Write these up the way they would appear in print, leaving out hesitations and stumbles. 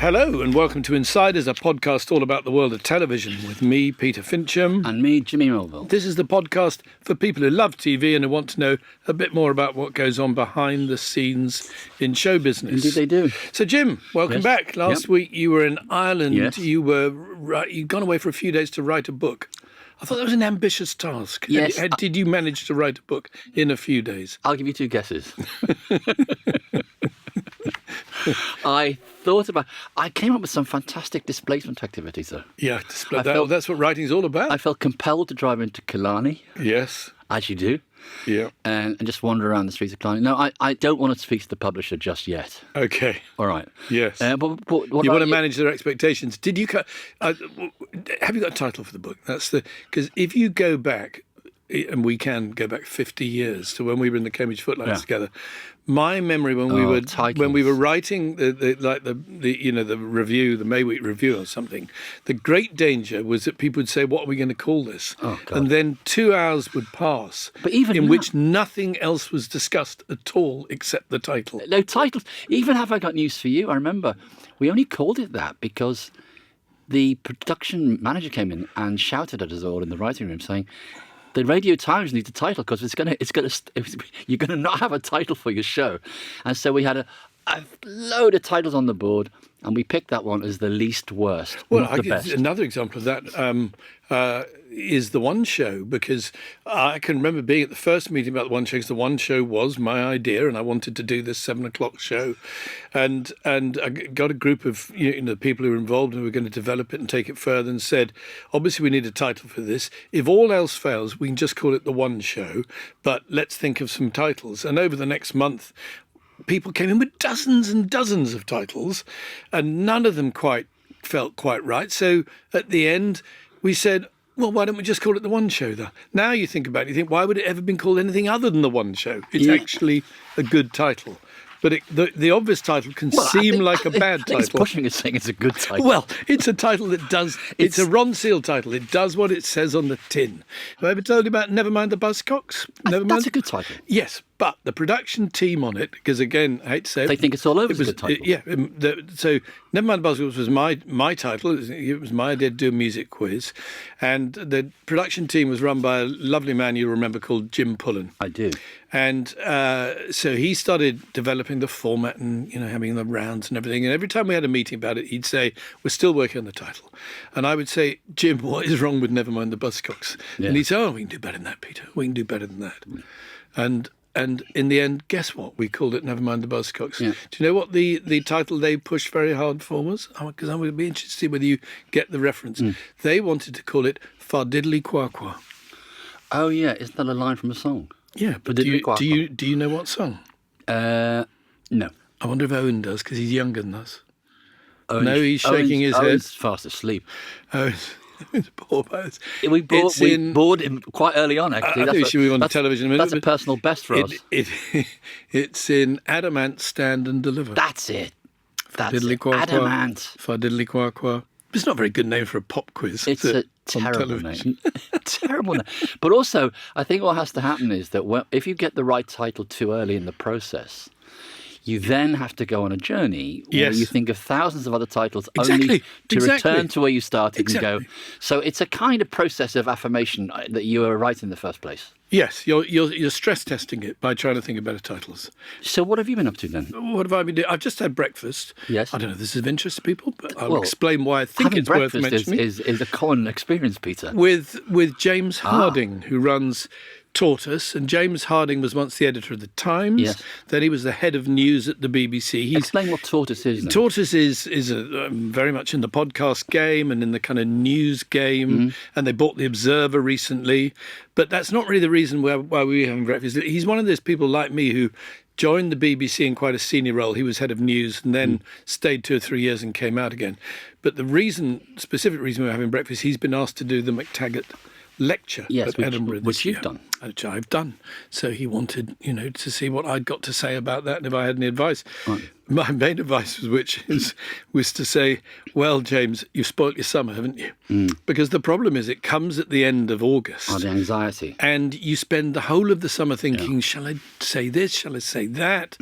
Hello and welcome to Insiders, a podcast all about the world of television with me, Peter Fincham. And me, Jimmy Mulville. This is the podcast for people who love TV and who want to know a bit more about what goes on behind the scenes in show business. Indeed they do. So Jim, welcome back. Last week you were in Ireland. Yes. You'd gone away for a few days to write a book. I thought that was an ambitious task. Yes. Did you manage to write a book in a few days? I'll give you two guesses. I came up with some fantastic displacement activities, though. Yeah, that's what writing's all about. I felt compelled to drive into Killarney. Yes. As you do. Yeah. And just wander around the streets of Killarney. No, I don't want to speak to the publisher just yet. Okay. All right. Yes. But what you want to manage their expectations. Did you have you got a title for the book? Because if you go back, and we can go back 50 years to when we were in the Cambridge Footlights together. My memory when we were writing the review, the May Week review or something, the great danger was that people would say, "What are we going to call this?" Oh, God. And then 2 hours would pass, but even in which nothing else was discussed at all except the title. No titles. Even Have I Got News for You? I remember we only called it that because the production manager came in and shouted at us all in the writing room, saying, "The Radio Times needs a title because you're gonna not have a title for your show." And so we had a load of titles on the board, and we picked that one as the least worst. Well, the best. Another example of that is The One Show, because I can remember being at the first meeting about The One Show, because The One Show was my idea, and I wanted to do this 7:00 show, and I got a group of the people who were involved and who were going to develop it and take it further, and said, obviously we need a title for this. If all else fails, we can just call it The One Show, but let's think of some titles. And over the next month, people came in with dozens and dozens of titles, and none of them felt quite right. So at the end, we said, well, why don't we just call it The One Show, though? Now you think about it, you think, why would it ever been called anything other than The One Show? It's actually a good title. But the obvious title can seem like a bad title. It's pushing it, saying it's a good title. Well, it's a title that does... It's a Ron Seal title. It does what it says on the tin. Have I ever told you about Never Mind the Buzzcocks? That's a good title. Yes, but the production team on it, because again, I hate to say it... They think it's all over a good title. So Never Mind the Buzzcocks was my title. It was my idea to do a music quiz. And the production team was run by a lovely man you remember called Jim Pullen. I do. And so he started developing the format and, having the rounds and everything. And every time we had a meeting about it, he'd say, we're still working on the title. And I would say, Jim, what is wrong with Never Mind the Buzzcocks? Yeah. And he'd say, we can do better than that, Peter. We can do better than that. And in the end, guess what? We called it Never Mind the Buzzcocks. Yeah. Do you know what the title they pushed very hard for was? Because I would be interested to see whether you get the reference. They wanted to call it Fardiddly Qua Qua. Oh, yeah. Isn't that a line from a song? Yeah, but do you know what song? No. I wonder if Owen does, because he's younger than us. He's shaking his head. Owen's fast asleep. It's poor both. We bored him quite early on, actually. I think we should move on to television in a minute. That's a personal best for us. It's in Adamant, Stand and Deliver. That's it. Fardiddly Qua Qua. Adamant. Fardiddly Qua Qua. It's not a very good name for a pop quiz. It's a terrible name. Terrible name. But also, I think what has to happen is that if you get the right title too early in the process, you then have to go on a journey where you think of thousands of other titles only to return to where you started and go. So it's a kind of process of affirmation that you were right in the first place. Yes, you're stress testing it by trying to think of better titles. So what have you been up to then? What have I been doing? I've just had breakfast. Yes. I don't know if this is of interest to people, but I'll explain why I think it's worth mentioning. Is a common experience, Peter. With James Harding, who runs Tortoise, and James Harding was once the editor of the Times. Yes. Then he was the head of news at the BBC. Explain what Tortoise is. Then. Tortoise is very much in the podcast game and in the kind of news game, and they bought the Observer recently. But that's not really the reason why we were having breakfast. He's one of those people like me who joined the BBC in quite a senior role. He was head of news and then stayed 2 or 3 years and came out again. But the specific reason we're having breakfast, he's been asked to do the McTaggart lecture at Edinburgh which you've done. Which I've done. So he wanted, to see what I'd got to say about that and if I had any advice. Right. My main advice was to say, well, James, you've spoilt your summer, haven't you? Because the problem is it comes at the end of August. Oh, the anxiety. And you spend the whole of the summer thinking, shall I say this? Shall I say that?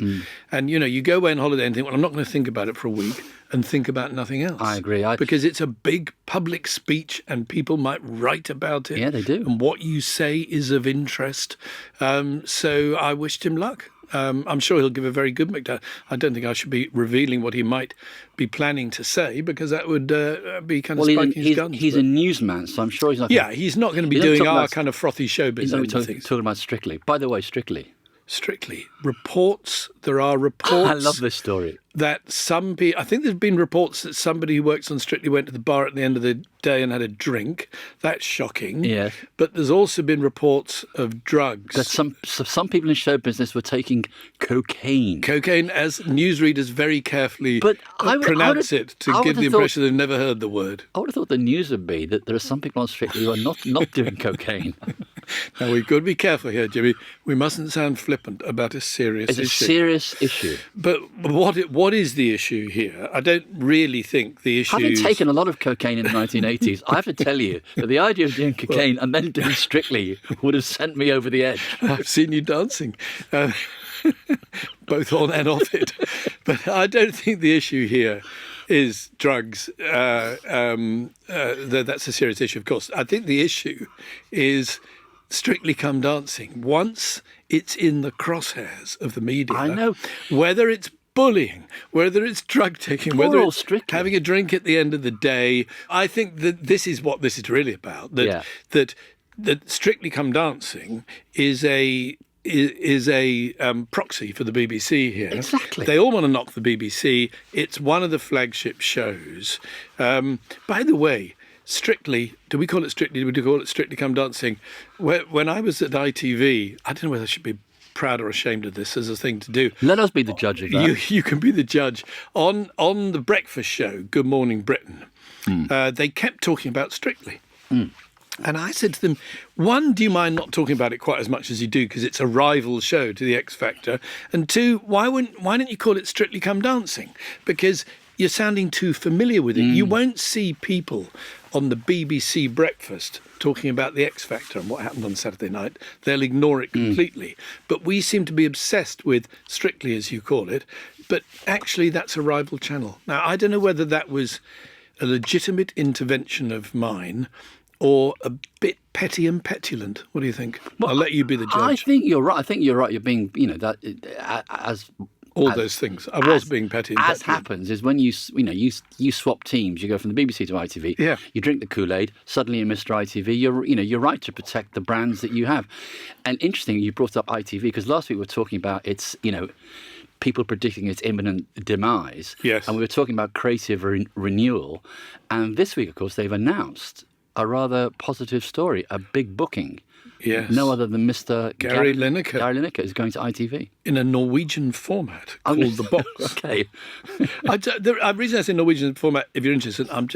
And, you go away on holiday and think, well, I'm not going to think about it for a week. and think about nothing else. I agree. Because it's a big public speech and people might write about it. Yeah, they do. And what you say is of interest. So I wished him luck. I'm sure he'll give a very good McDowell. I don't think I should be revealing what he might be planning to say, because that would be kind of spiking his guns. He's a newsman, so I'm sure he's not. He's not going to be doing our kind of frothy showbiz. He's not talking about Strictly. By the way, Strictly. Reports. There are reports. I love this story. That some people, I think there's been reports that somebody who works on Strictly went to the bar at the end of the day and had a drink. That's shocking. Yeah. But there's also been reports of drugs. That some people in show business were taking cocaine. Cocaine, as newsreaders very carefully pronounce it to give the impression they've never heard the word. I would have thought the news would be that there are some people on Strictly who are not doing cocaine. Now, we've got to be careful here, Jimmy. We mustn't sound flippant about a serious issue. It's a serious issue. But what is the issue here? I don't really think the issue Having taken a lot of cocaine in the 1980s, I have to tell you that the idea of doing cocaine and then doing Strictly would have sent me over the edge. I've seen you dancing, both on and off it. But I don't think the issue here is drugs. That's a serious issue, of course. I think the issue is Strictly Come Dancing. Once it's in the crosshairs of the media, I know. Whether it's bullying, whether it's drug taking, whether it's having a drink at the end of the day, I think that this is what this is really about. That Strictly Come Dancing is a proxy for the BBC here. Exactly. They all want to knock the BBC. It's one of the flagship shows. By the way, Strictly, do we call it Strictly? Do we call it Strictly Come Dancing? When I was at ITV, I don't know whether I should be proud or ashamed of this as a thing to do. Let us be the judge of that. You can be the judge. On the breakfast show, Good Morning Britain, they kept talking about Strictly. And I said to them, one, do you mind not talking about it quite as much as you do, because it's a rival show to the X Factor? And two, why don't you call it Strictly Come Dancing? Because you're sounding too familiar with it. You won't see people on the BBC breakfast talking about the X Factor and what happened on Saturday night. They'll ignore it completely. But we seem to be obsessed with Strictly, as you call it. But actually, that's a rival channel. Now, I don't know whether that was a legitimate intervention of mine or a bit petty and petulant. What do you think? Well, I'll let you be the judge. I think you're right. You're being, those things. I was being petty and petulant. As happens is when you swap teams, you go from the BBC to ITV. Yeah. You drink the Kool-Aid. Suddenly, you're Mr. ITV. You're right to protect the brands that you have. And interesting, you brought up ITV because last week we were talking about its, people predicting its imminent demise. Yes. And we were talking about creative renewal. And this week, of course, they've announced a rather positive story, a big booking. Yes. No other than Mr. Gary Lineker. Gary Lineker is going to ITV. In a Norwegian format called The Box. Okay. The reason I say Norwegian format, if you're interested, I'm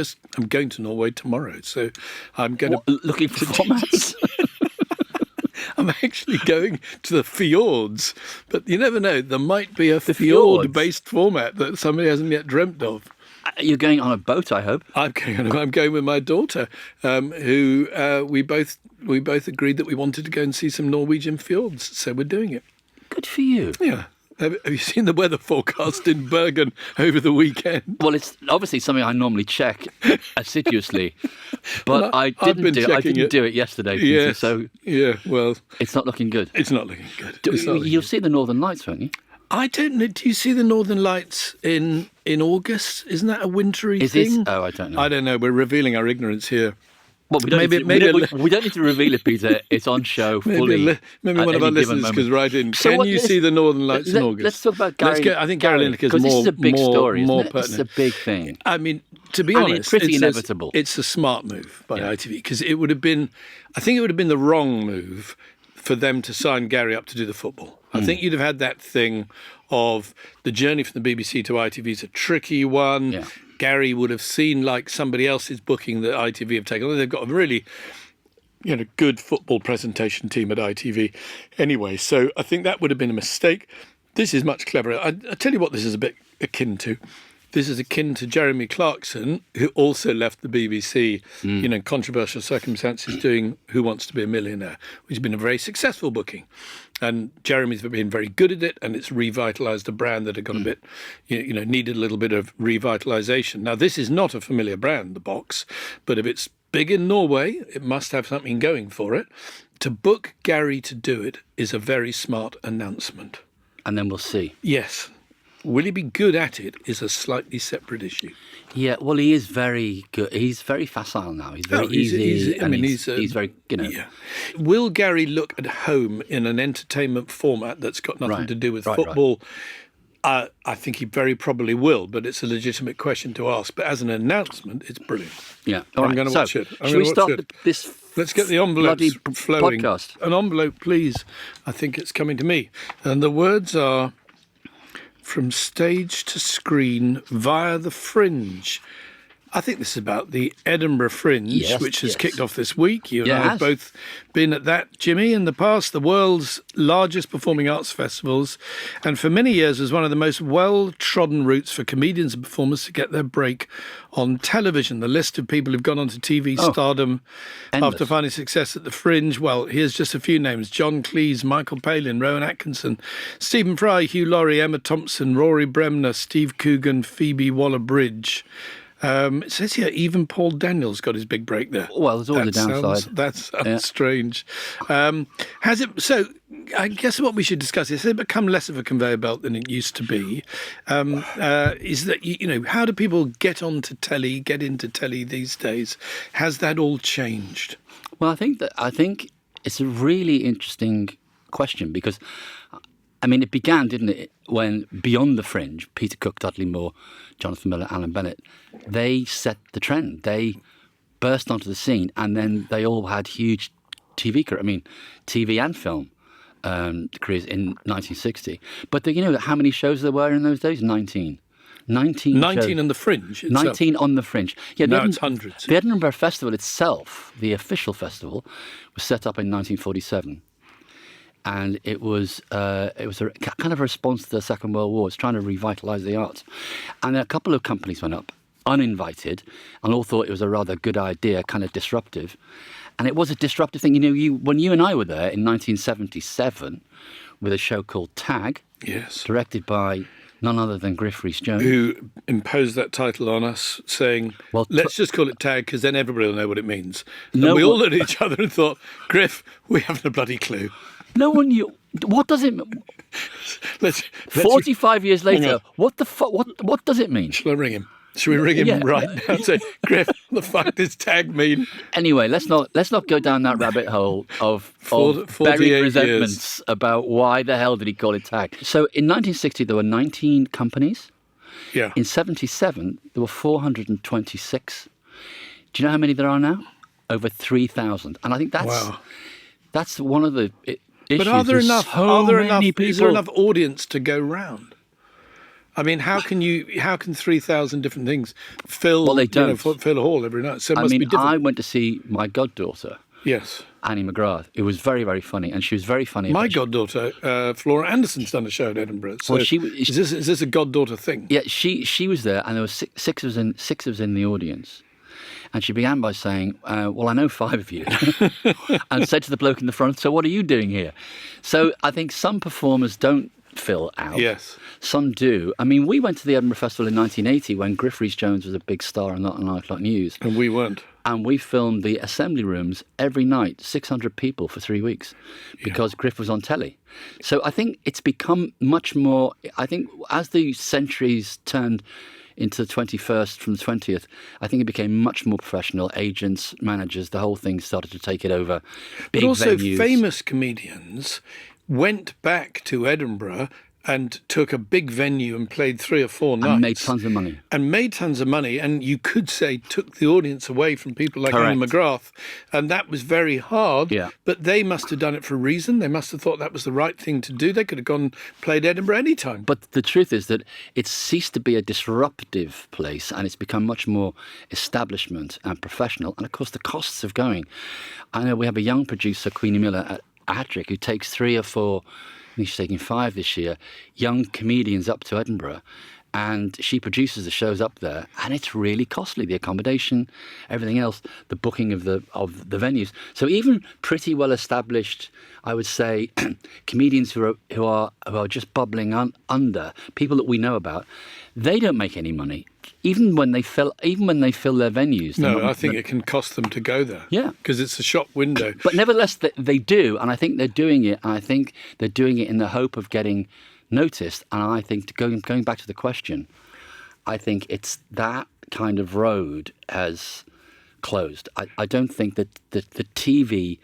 going to Norway tomorrow. So I'm going to... Looking for formats? I'm actually going to the fjords. But you never know, there might be a fjord-based format that somebody hasn't yet dreamt of. You're going on a boat, I hope. I'm going with my daughter, who we both agreed that we wanted to go and see some Norwegian fjords, so we're doing it. Good for you. Yeah. Have you seen the weather forecast in Bergen over the weekend? Well, it's obviously something I normally check assiduously, but I didn't do it yesterday, Peter, yes. so well, it's not looking good. It's not looking good. You'll see the Northern Lights, won't you? I don't know. Do you see the Northern Lights in August? Isn't that a wintry thing? Oh, I don't know. I don't know. We're revealing our ignorance here. Well, we don't need to reveal it, Peter. It's on show fully. Maybe one of our listeners could write in. So can you see the Northern Lights in August? Let's talk about Gary. I think Gary Lineker is this is a big story, more pertinent. It's a big thing. I mean, to be honest, it's pretty inevitable. It's a smart move by ITV because it would have been. I think it would have been the wrong move for them to sign Gary up to do the football. I think you'd have had that thing of the journey from the BBC to ITV is a tricky one. Yeah. Gary would have seen like somebody else's booking that ITV have taken. They've got a really, good football presentation team at ITV. Anyway, so I think that would have been a mistake. This is much cleverer. I tell you what this is a bit akin to. this is akin to Jeremy Clarkson, who also left the BBC, in controversial circumstances, doing Who Wants to Be a Millionaire, which has been a very successful booking. And Jeremy's been very good at it, and it's revitalised a brand that had got a bit, needed a little bit of revitalisation. Now, this is not a familiar brand, The Box, but if it's big in Norway, it must have something going for it. To book Gary to do it is a very smart announcement. And then we'll see. Yes. Will he be good at it is a slightly separate issue. Yeah, well, he is very good. He's very facile now. He's very easy. He's very, Yeah. Will Gary look at home in an entertainment format that's got nothing to do with football? Right. I think he very probably will, but it's a legitimate question to ask. But as an announcement, it's brilliant. Yeah. I'm going to watch it. Should we start this? Let's get the envelopes flowing. Podcast. An envelope, please. I think it's coming to me. And the words are: from stage to screen via the Fringe. I think this is about the Edinburgh Fringe, which has kicked off this week. You and I have both been at that, Jimmy, in the past, the world's largest performing arts festivals, and for many years was one of the most well-trodden routes for comedians and performers to get their break on television. The list of people who've gone on to TV stardom after finding success at the Fringe, well, here's just a few names: John Cleese, Michael Palin, Rowan Atkinson, Stephen Fry, Hugh Laurie, Emma Thompson, Rory Bremner, Steve Coogan, Phoebe Waller-Bridge. It says here even Paul Daniels got his big break there. Well, there's always a downside. That sounds strange. Has it? So I guess what we should discuss is, has it become less of a conveyor belt than it used to be? Is that, how do people get into telly these days? Has that all changed? Well, I think it's a really interesting question because, it began, didn't it, when beyond the Fringe, Peter Cook, Dudley Moore, Jonathan Miller, Alan Bennett, they set the trend. They burst onto the scene, and then they all had huge TV and film careers in 1960. But how many shows there were in those days? 19. 19 on the Fringe itself. 19 on the Fringe. Yeah, now it's hundreds. The Edinburgh Festival itself, the official festival, was set up in 1947. And it was a kind of a response to the Second World War. It's trying to revitalise the arts. And a couple of companies went up, uninvited, and all thought it was a rather good idea, kind of disruptive. And it was a disruptive thing. When you and I were there in 1977 with a show called Tag, directed by none other than Griff Rhys-Jones, who imposed that title on us, saying, let's just call it Tag, because then everybody will know what it means. And we all looked at each other and thought, Griff, we haven't a bloody clue. No one knew. What does it mean? 45 years later, what does it mean? Shall I ring him? Should we ring him right now and say, Griff, what the fuck does Tag mean? Anyway, let's not go down that rabbit hole of buried resentments about why the hell did he call it Tag. So in 1960, there were 19 companies. Yeah. In 77, there were 426. Do you know how many there are now? Over 3,000. And I think that's one of the issues. But are there enough? Is there enough audience to go round? How can 3,000 different things fill? Well, they don't fill a hall every night. So it must be different. I went to see my goddaughter. Yes. Annie McGrath. It was very, very funny, and she was very funny. My goddaughter, Flora Anderson's done a show at Edinburgh. So is this a goddaughter thing? Yeah, she was there, and there were six of us in the audience. And she began by saying, well, I know 5 of you. And said to the bloke in the front, so what are you doing here? So I think some performers don't fill out. Yes. Some do. We went to the Edinburgh Festival in 1980 when Griff Rhys-Jones was a big star on Nightlight News. And we weren't. And we filmed the assembly rooms every night, 600 people for 3 weeks, because Griff was on telly. So I think it's become much more, as the centuries turned into the 21st from the 20th, I think it became much more professional. Agents, managers, the whole thing started to take it over. Big but also venues. Famous comedians went back to Edinburgh and took a big venue and played 3 or 4 nights. And made tons of money. And you could say took the audience away from people like Annie McGrath. And that was very hard. Yeah. But they must have done it for a reason. They must have thought that was the right thing to do. They could have gone and played Edinburgh any time. But the truth is that it's ceased to be a disruptive place and it's become much more establishment and professional. And, of course, the costs of going. I know we have a young producer, Queenie Miller, at Attrick, who takes 3 or 4... she's taking 5 this year, young comedians up to Edinburgh, And she produces the shows up there, and it's really costly. The accommodation, everything else, the booking of the venues. So even pretty well established, I would say, comedians who are just bubbling under, people that we know about, they don't make any money, even when they fill their venues. No, I think it can cost them to go there. Yeah, because it's a shop window. But nevertheless, they do, and I think they're doing it. And I think they're doing it in the hope of getting noticed. And I think, going back to the question, I think it's that kind of road has closed. I don't think that the TV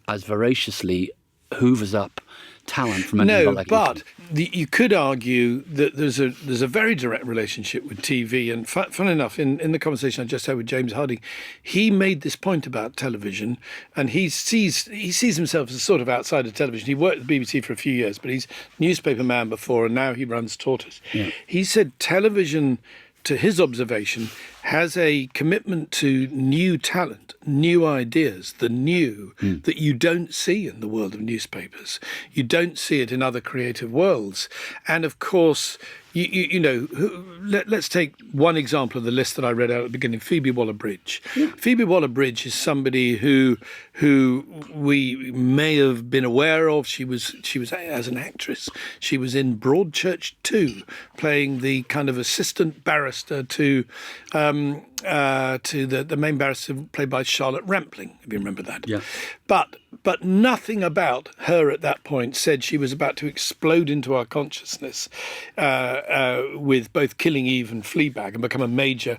as voraciously hoovers up talent from anybody. No, like but you could argue that there's a very direct relationship with TV. And fun enough, in the conversation I just had with James Harding, he made this point about television, and he sees himself as sort of outside of television. He worked at the BBC for a few years, but he's newspaper man before, and now he runs Tortoise. Yeah. He said television, to his observation, has a commitment to new talent, new ideas, the new that you don't see in the world of newspapers. You don't see it in other creative worlds. And of course, let's take one example of the list that I read out at the beginning, Phoebe Waller-Bridge. Yeah. Phoebe Waller-Bridge is somebody who we may have been aware of. She was as an actress. She was in Broadchurch 2, playing the kind of assistant barrister to the main barrister played by Charlotte Rampling, if you remember that. Yeah. But nothing about her at that point said she was about to explode into our consciousness with both Killing Eve and Fleabag and become a major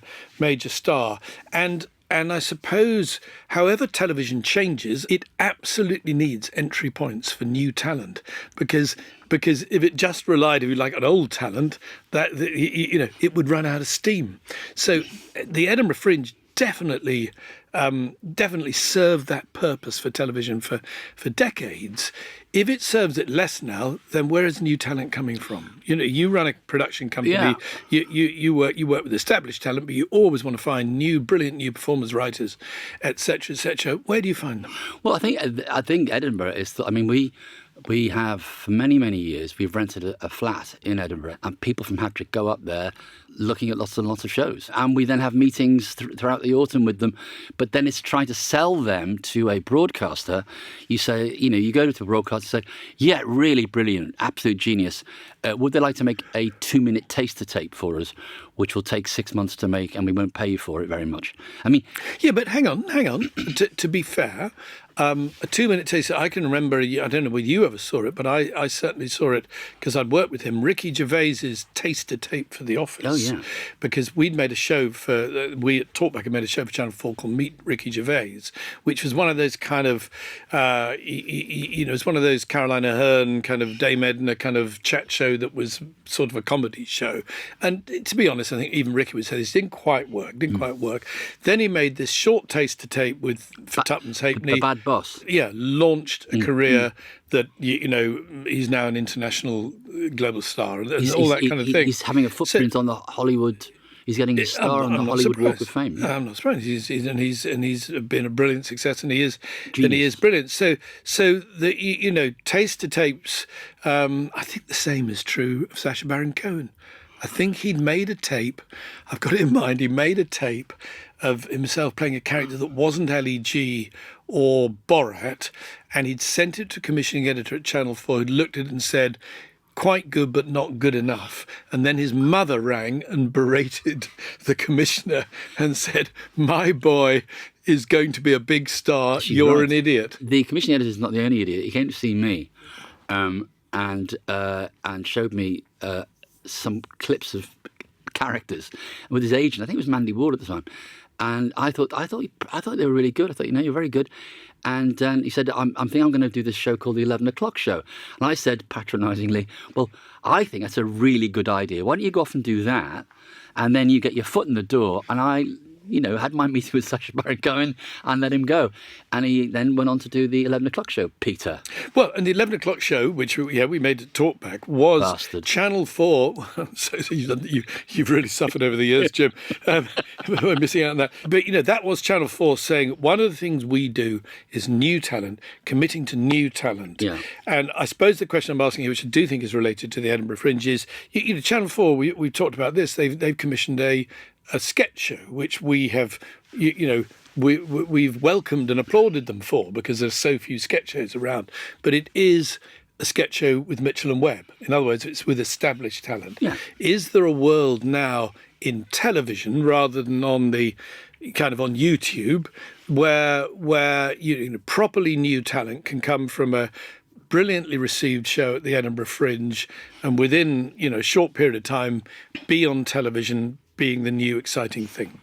star. And I suppose, however television changes, it absolutely needs entry points for new talent, because if it just relied, if you like, on old talent, that it would run out of steam. So the Edinburgh Fringe definitely served that purpose for television for decades. If it serves it less now, then where is new talent coming from? You run a production company. Yeah. You work with established talent, but you always want to find brilliant new performers, writers, etc., etc. Where do you find them? Well, I think Edinburgh is. We have, for many, many years, we've rented a flat in Edinburgh, and people from Hattrick go up there looking at lots and lots of shows. And we then have meetings throughout the autumn with them. But then it's trying to sell them to a broadcaster. You say, you go to a broadcaster and say, yeah, really brilliant, absolute genius. Would they like to make a 2-minute taster tape for us, which will take 6 months to make, and we won't pay you for it very much? I mean... Yeah, but hang on. To be fair... a 2-minute taster, I can remember, I don't know whether you ever saw it, but I certainly saw it because I'd worked with him, Ricky Gervais's taster tape for The Office. Oh, yeah. Because we'd made a show we at Talkback had made a show for Channel 4 called Meet Ricky Gervais, which was one of those kind of, it's one of those Carolina Hearn kind of Dame Edna kind of chat show that was sort of a comedy show. And to be honest, I think even Ricky would say this didn't quite work. Then he made this short taster tape for Tuppence Halfpenny. The Bad Boss. Yeah, launched a career that, he's now an international global star and all that kind of thing. He's having a footprint on the Hollywood. He's getting a star on the Hollywood Walk of Fame. Yeah. I'm not surprised. He's been a brilliant success, and he is brilliant. So the taster tapes. I think the same is true of Sacha Baron Cohen. I think he'd made a tape. I've got it in mind. He made a tape of himself playing a character that wasn't LEG or Borat, and he'd sent it to a commissioning editor at Channel 4 who'd looked at it and said, quite good but not good enough. And then his mother rang and berated the commissioner and said, my boy is going to be a big star. You're an idiot. The commissioning editor is not the only idiot. He came to see me and showed me some clips of characters with his agent. I think it was Mandy Ward at the time. And I thought they were really good. I thought, you're very good. And he said, I'm thinking I'm going to do this show called the 11 o'clock show. And I said, patronisingly, well, I think that's a really good idea. Why don't you go off and do that? And then you get your foot in the door. And I had my meeting with Sacha Baron Cohen and let him go. And he then went on to do the 11 o'clock show, Peter. Well, and the 11 o'clock show, which we made at Talkback, was Bastard. Channel 4. So you've really suffered over the years, Jim. We're missing out on that. But, that was Channel 4 saying one of the things we do is new talent, committing to new talent. Yeah. And I suppose the question I'm asking you, which I do think is related to the Edinburgh Fringe, is, Channel 4, we've talked about this, they've commissioned a sketch show, which we have, we've welcomed and applauded them for because there's so few sketch shows around. But it is a sketch show with Mitchell and Webb. In other words, it's with established talent. Yeah. Is there a world now in television rather than on the kind of on YouTube where properly new talent can come from a brilliantly received show at the Edinburgh Fringe and within a short period of time be on television being the new exciting thing?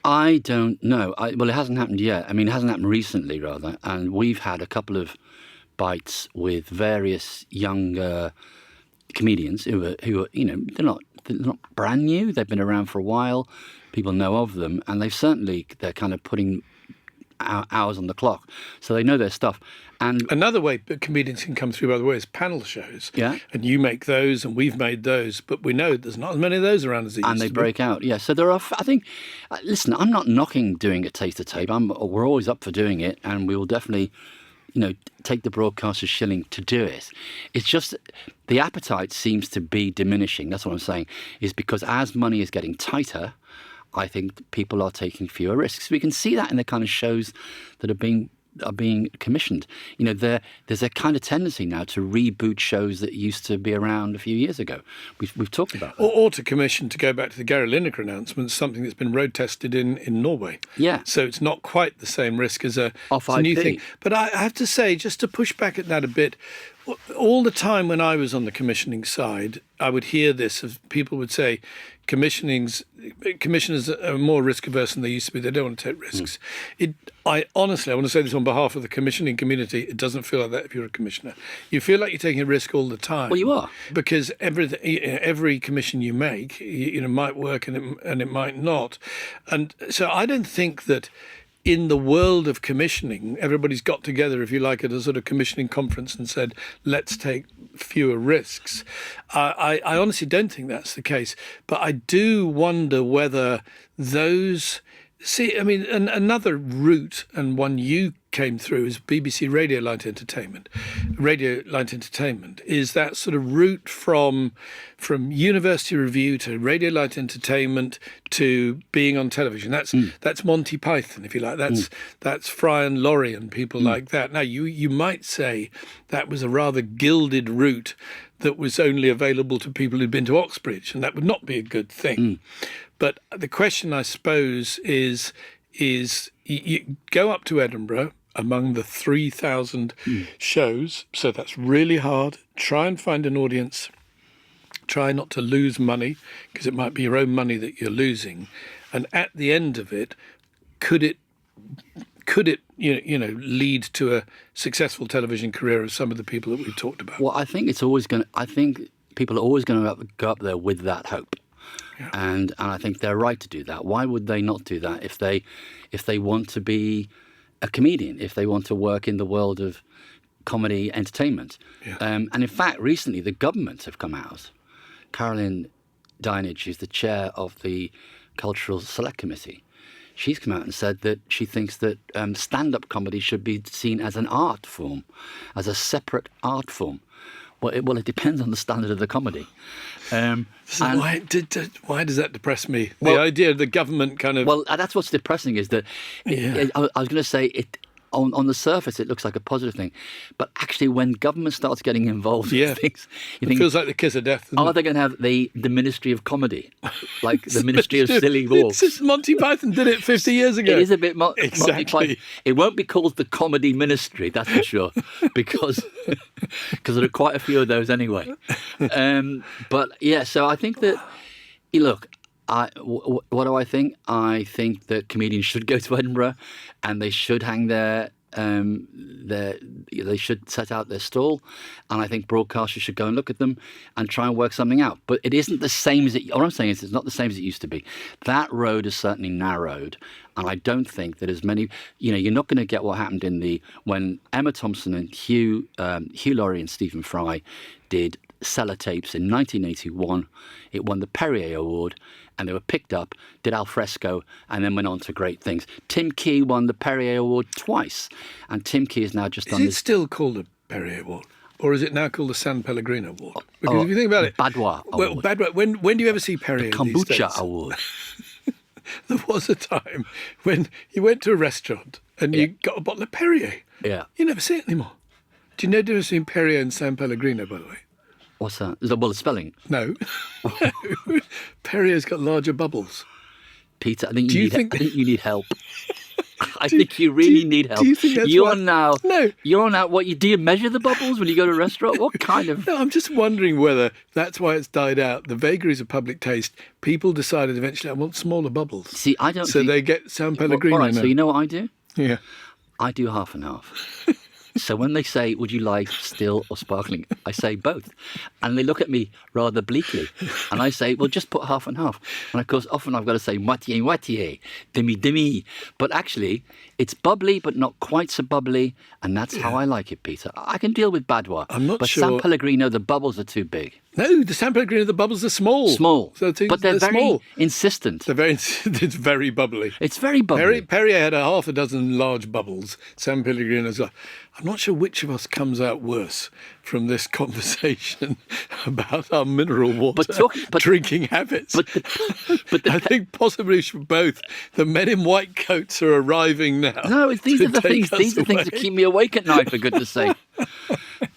I don't know. Well, it hasn't happened yet. I mean, it hasn't happened recently, rather. And we've had a couple of bites with various younger comedians who are they're not brand new. They've been around for a while. People know of them, and they're kind of putting hours on the clock, so they know their stuff. And another way that comedians can come through, by the way, is panel shows. Yeah. And you make those, and we've made those, but we know there's not as many of those around as there used and they to break be. out. Yeah. So there are. I think. Listen, I'm not knocking doing a taster tape. We're always up for doing it, and we will definitely, take the broadcaster's shilling to do it. It's just the appetite seems to be diminishing. That's what I'm saying. Is because as money is getting tighter, I think people are taking fewer risks. We can see that in the kind of shows that are being commissioned. There's a kind of tendency now to reboot shows that used to be around a few years ago. We've talked about that. Or to commission, to go back to the Gary Lineker announcement, something that's been road tested in Norway. Yeah. So it's not quite the same risk as a new IP. thing. But I have to say, just to push back at that a bit, all the time when I was on the commissioning side, I would hear this of people would say, commissioners are more risk averse than they used to be. They don't want to take risks. I want to say this on behalf of the commissioning community. It doesn't feel like that if you're a commissioner. You feel like you're taking a risk all the time. Well, you are, because every commission you make, might work and it might not. And so I don't think that in the world of commissioning, everybody's got together, if you like, at a sort of commissioning conference and said, let's take fewer risks. I honestly don't think that's the case. But I do wonder whether those... See, I mean, another route, and one you came through, is BBC Radio Light Entertainment. Radio Light Entertainment is that sort of route from University Review to Radio Light Entertainment to being on television. That's Monty Python, if you like. That's Fry and Laurie and people like that. Now, you might say that was a rather gilded route that was only available to people who'd been to Oxbridge, and that would not be a good thing. But the question, I suppose, is you go up to Edinburgh among the 3,000 shows, so that's really hard. Try and find an audience. Try not to lose money, because it might be your own money that you're losing. And at the end of it, could it lead to a successful television career of some of the people that we've talked about? Well, I think people are always going to go up there with that hope. Yeah. And I think they're right to do that. Why would they not do that if they want to be a comedian, if they want to work in the world of comedy entertainment? Yeah. And in fact, recently the government have come out. Caroline Dinenage, who's the chair of the Cultural Select Committee, she's come out and said that she thinks that stand-up comedy should be seen as an art form, as a separate art form. Well, it depends on the standard of the comedy. Why does that depress me? The idea of the government kind of... Well, that's what's depressing is that... I was going to say, on the surface, it looks like a positive thing. But actually, when government starts getting involved in things... It feels like the kiss of death. Are they going to have the Ministry of Comedy? Like the Ministry of Silly Walks? Monty Python did it 50 years ago. It is a bit exactly. Monty Python. It won't be called the Comedy Ministry, that's for sure, because there are quite a few of those anyway. But yeah, so I think that... Look... What do I think? I think that comedians should go to Edinburgh and they should hang their they should set out their stall, and I think broadcasters should go and look at them and try and work something out. But it isn't the same as it. All I'm saying is it's not the same as it used to be. That road is certainly narrowed, and I don't think that as many. You're not going to get what happened when Emma Thompson and Hugh Laurie and Stephen Fry did Sellotapes in 1981. It won the Perrier Award, and they were picked up, did Alfresco, and then went on to great things. Tim Key won the Perrier Award twice, and Tim Key is now just on this. Is it still called a Perrier Award? Or is it now called the San Pellegrino Award? Because if you think about it... Badwa Award. Well, Badwa, when do you ever see Perrier the these days? Kombucha Award. There was a time when you went to a restaurant and you got a bottle of Perrier. Yeah. You never see it anymore. Do you know the difference between Perrier and San Pellegrino, by the way? What's that? Is that the spelling? No. Perrier's got larger bubbles. Peter, I think you need help. I think you really need help. Do you think that's you're No. now. What do you measure the bubbles when you go to a restaurant? What kind of? No, I'm just wondering whether that's why it's died out. The vagaries of public taste. People decided eventually, I want smaller bubbles. See, I don't. So they get San Pellegrino. All right, so you know what I do? Yeah. I do half and half. So when they say, would you like still or sparkling? I say both. And they look at me rather bleakly. And I say, well, just put half and half. And of course, often I've got to say, moitié, demi. But actually, it's bubbly, but not quite so bubbly. And that's how I like it, Peter. I can deal with Badwa. I'm not but sure. San Pellegrino, the bubbles are too big. No, the San Pellegrino, the bubbles are small. But they're very small. insistent. It's very bubbly. It's very bubbly. Perrier had half a dozen large bubbles. San Pellegrino's got... I'm not sure which of us comes out worse from this conversation about our mineral water drinking habits. I think possibly both. The men in white coats are arriving now. No, these are the things. These are things that keep me awake at night. For goodness' sake.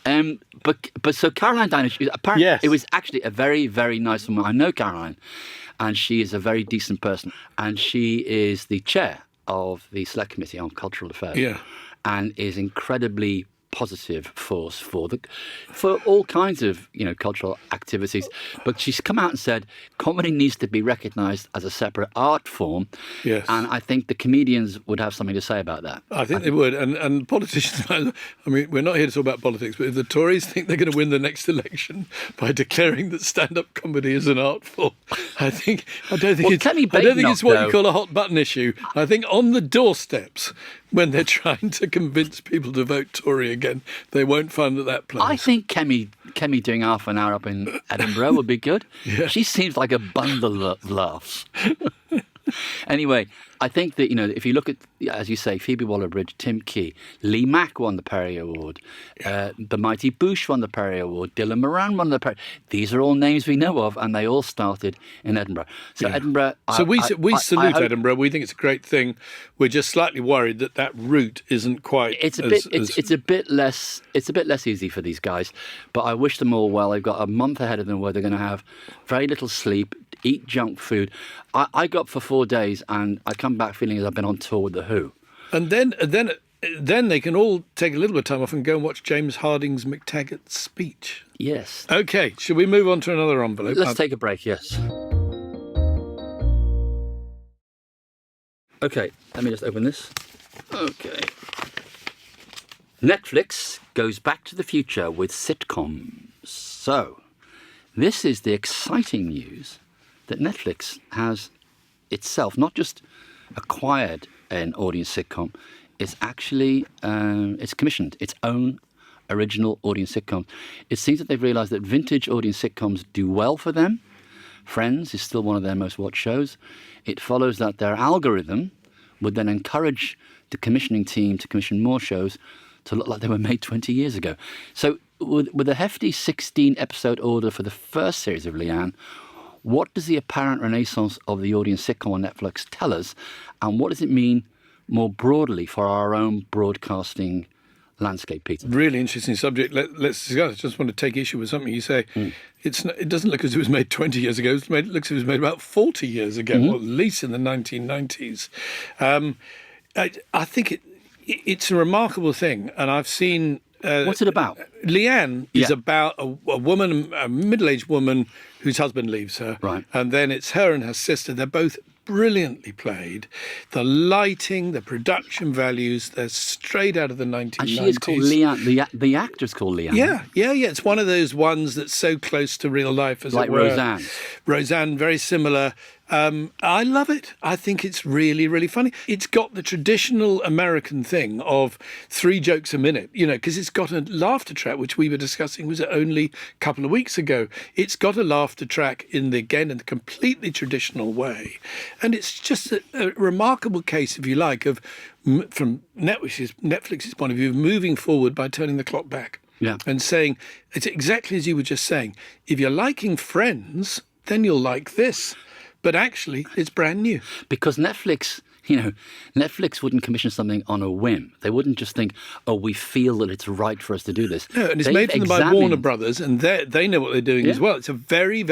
But so Caroline Danish, apparently, it was actually a very, very nice woman. I know Caroline, and she is a very decent person, and she is the chair of the Select Committee on Cultural Affairs. Yeah. And is incredibly positive force for all kinds of cultural activities. But she's come out and said comedy needs to be recognised as a separate art form. Yes. And I think the comedians would have something to say about that. I think they would. And politicians, I mean, we're not here to talk about politics, but if the Tories think they're going to win the next election by declaring that stand-up comedy is an art form, I don't think it's what you call a hot button issue. I think on the doorsteps, when they're trying to convince people to vote Tory again, they won't find that place. I think Kemi doing half an hour up in Edinburgh would be good. Yeah. She seems like a bundle of laughs. Anyway, I think that, if you look at, as you say, Phoebe Waller-Bridge, Tim Key, Lee Mack won the Perrier Award, the Mighty Boosh won the Perrier Award, Dylan Moran won the Perrier. These are all names we know of, and they all started in Edinburgh. So Edinburgh... So we salute Edinburgh. We think it's a great thing. We're just slightly worried that route isn't quite... It's a bit less easy for these guys, but I wish them all well. They've got a month ahead of them where they're going to have very little sleep, eat junk food. I go up for 4 days and I come back feeling as I've been on tour with The Who. And then they can all take a little bit of time off and go and watch James Harding's McTaggart's speech. Yes. Okay, shall we move on to another envelope? Let's take a break, yes. Okay, let me just open this. Okay. Netflix goes back to the future with sitcoms. So, this is the exciting news that Netflix has itself not just acquired an audience sitcom, it's actually it's commissioned its own original audience sitcom. It seems that they've realised that vintage audience sitcoms do well for them. Friends is still one of their most watched shows. It follows that their algorithm would then encourage the commissioning team to commission more shows to look like they were made 20 years ago. So with a hefty 16-episode order for the first series of Leanne, what does the apparent renaissance of the audience sitcom on Netflix tell us, and what does it mean more broadly for our own broadcasting landscape, Peter? Really interesting subject. Let's discuss. I just want to take issue with something you say. It doesn't look as if it was made 20 years ago. It looks as if it was made about 40 years ago, or at least in the 1990s. I think it's a remarkable thing, and I've seen... What's it about? Leanne is about a woman, a middle-aged woman whose husband leaves her. Right. And then it's her and her sister. They're both brilliantly played. The lighting, the production values, they're straight out of the 1990s. And she is called Leanne. The actor's called Leanne. Yeah. It's one of those ones that's so close to real life, as like it were. Roseanne. Roseanne, very similar. I love it. I think it's really, really funny. It's got the traditional American thing of 3 jokes a minute, because it's got a laughter track, which we were discussing was only a couple of weeks ago. It's got a laughter track in the completely traditional way. And it's just a remarkable case, if you like, of, from Netflix's point of view, of moving forward by turning the clock back. Yeah. And saying, it's exactly as you were just saying, if you're liking Friends, then you'll like this. But actually, it's brand new. Because Netflix wouldn't commission something on a whim. They wouldn't just think, oh, we feel that it's right for us to do this. No, and it's made for them by Warner Brothers, and they know what they're doing as well. It's a very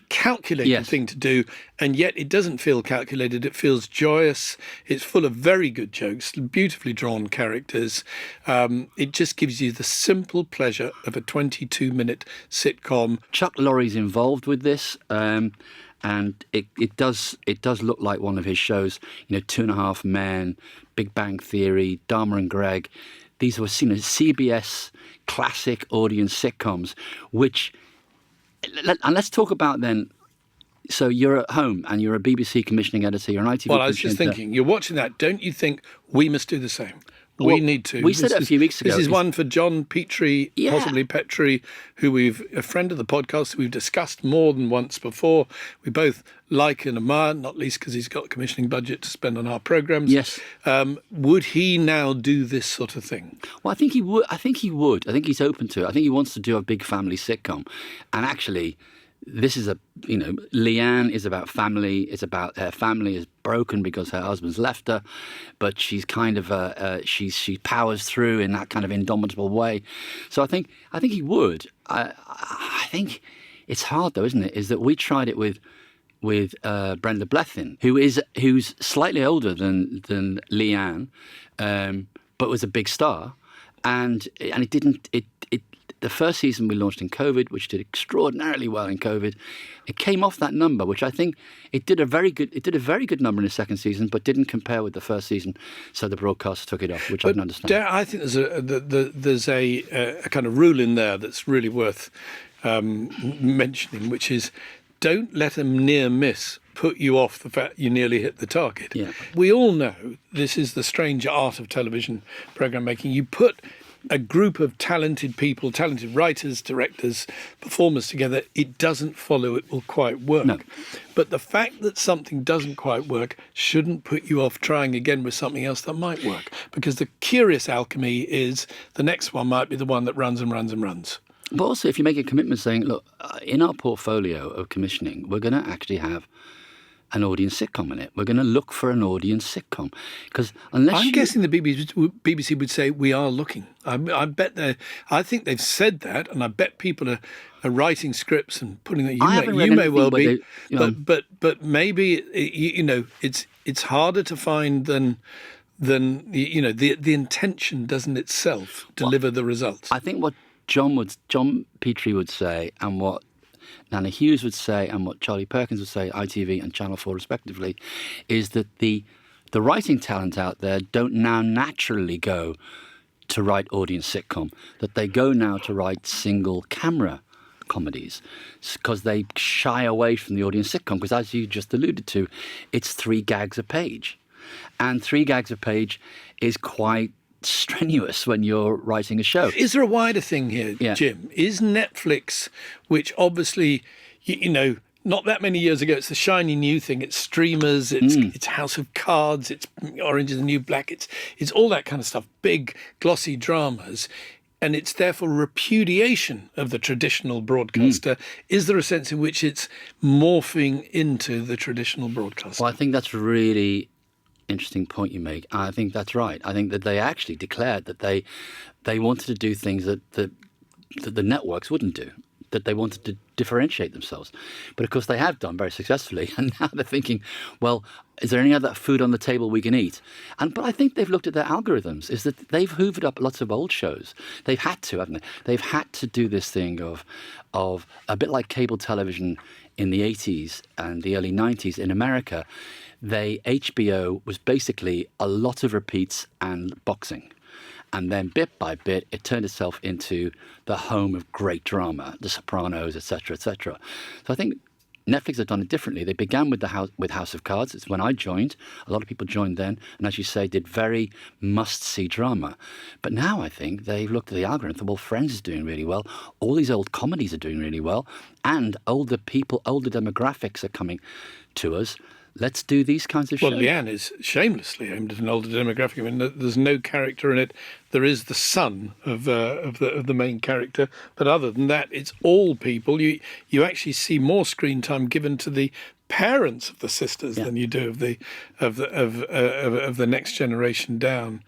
calculated thing to do, and yet it doesn't feel calculated. It feels joyous. It's full of very good jokes, beautifully drawn characters. It just gives you the simple pleasure of a 22-minute sitcom. Chuck Lorre's involved with this. And it does look like one of his shows, 2.5 Men, Big Bang Theory, Dharma and Greg. These were seen as CBS classic audience sitcoms, and let's talk about then. So you're at home and you're a BBC commissioning editor, you're an ITV Well, I was just thinking, you're watching that, don't you think we must do the same? We need to. We said it a few weeks ago. This is one for John Petrie, possibly Petrie, a friend of the podcast, we've discussed more than once before. We both like and admire, not least because he's got a commissioning budget to spend on our programmes. Yes. Would he now do this sort of thing? Well, I think he would. I think he's open to it. I think he wants to do a big family sitcom. And actually, this is Leanne is about family. It's about her family is broken because her husband's left her, but she's kind of she powers through in that kind of indomitable way. So I think he would. I think it's hard though, isn't it? Is that we tried it with Brenda Blethyn, who's slightly older than Leanne, but was a big star, and it didn't. The first season we launched in COVID, which did extraordinarily well in COVID. It came off that number, which I think it did a very good number in the second season, but didn't compare with the first season. So the broadcast took it off, which I don't understand. I think there's a kind of rule in there that's really worth mentioning, which is don't let a near miss put you off the fact you nearly hit the target. Yeah. We all know this is the strange art of television programme making. You put a group of talented people, talented writers, directors, performers together, it doesn't follow it will quite work. No. But the fact that something doesn't quite work shouldn't put you off trying again with something else that might work. Because the curious alchemy is the next one might be the one that runs and runs and runs. But also, if you make a commitment saying, look, in our portfolio of commissioning, we're going to actually have an audience sitcom in it. We're going to look for an audience sitcom. Because I'm guessing the BBC would say, we are looking. I think they've said that, and I bet people are writing scripts and putting that. You may well be, but maybe it's harder to find than the intention doesn't itself deliver the results. I think what John Petrie would say, and what Nana Hughes would say, and what Charlie Perkins would say, ITV and Channel 4 respectively, is that the writing talent out there don't now naturally go to write audience sitcom, that they go now to write single camera comedies because they shy away from the audience sitcom, because as you just alluded to, it's 3 gags a page. And 3 gags a page is quite strenuous when you're writing a show. Is there a wider thing here, Jim? Is Netflix, which obviously, not that many years ago, it's the shiny new thing. It's streamers, it's House of Cards, it's Orange is the New Black, it's all that kind of stuff, big, glossy dramas. And it's therefore repudiation of the traditional broadcaster. Is there a sense in which it's morphing into the traditional broadcaster? Well, I think that's really interesting point you make. I think that's right. I think that they actually declared that they wanted to do things that the networks wouldn't do. that they wanted to differentiate themselves. But of course they have done very successfully, and now they're thinking, well, is there any other food on the table we can eat? But I think they've looked at their algorithms, is that they've hoovered up lots of old shows. They've had to, haven't they? They've had to do this thing of a bit like cable television in the 80s and the early 90s in America. HBO was basically a lot of repeats and boxing. And then bit by bit, it turned itself into the home of great drama, The Sopranos, etc., etc. So I think Netflix have done it differently. They began with House of Cards. It's when I joined. A lot of people joined then, and as you say, did very must-see drama. But now I think they've looked at the algorithm. Well, Friends is doing really well. All these old comedies are doing really well, and older people, older demographics are coming to us. Let's do these kinds of shows. Well, Leanne is shamelessly aimed at an older demographic. I mean, there's no character in it. There is the son of the main character, but other than that, it's all people. You actually see more screen time given to the parents of the sisters than you do of the next generation down.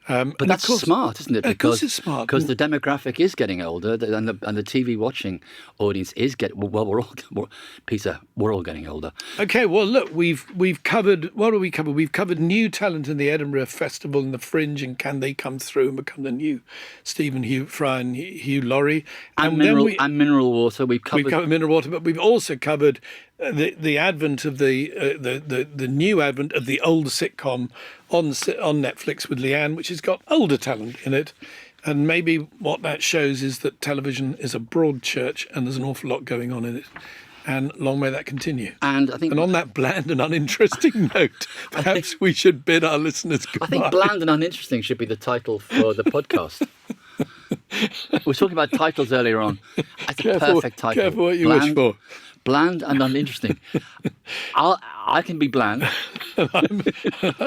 But that's smart, isn't it? Of course it's smart. Because the demographic is getting older, and the TV watching audience is getting... Well, Peter, we're all getting older. Okay, well, look, we've covered... What have we covered? We've covered new talent in the Edinburgh Festival and the Fringe, and can they come through and become the new Stephen Fry and Hugh Laurie? And mineral water. We've covered mineral water, but we've also covered the advent of the new advent of the old sitcom on Netflix with Leanne, which has got older talent in it. And maybe what that shows is that television is a broad church and there's an awful lot going on in it. And long may that continue. And I think, and on that bland and uninteresting note, perhaps we should bid our listeners goodbye. I think bland and uninteresting should be the title for the podcast. We were talking about titles earlier on. That's a perfect title. Careful what you wish for. Bland and uninteresting. I can be bland. I'm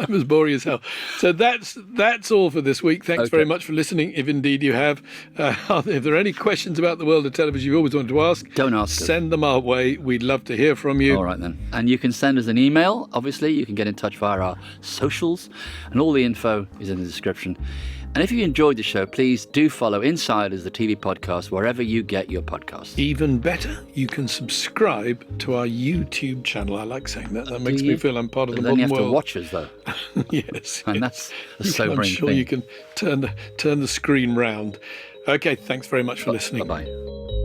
as boring as hell. So that's all for this week. Thanks very much for listening, if indeed you have. If there are any questions about the world of television you've always wanted to ask, don't ask. Send them our way. We'd love to hear from you. All right then. And you can send us an email. Obviously, you can get in touch via our socials, and all the info is in the description. And if you enjoyed the show, please do follow Insiders, the TV podcast, wherever you get your podcasts. Even better, you can subscribe to our YouTube channel. I like saying that. That makes me feel I'm part of the modern world. Then you have to watch us, though. Yes. And that's a sobering thing. I'm sure you can turn the screen round. Okay, thanks very much for listening. Bye-bye.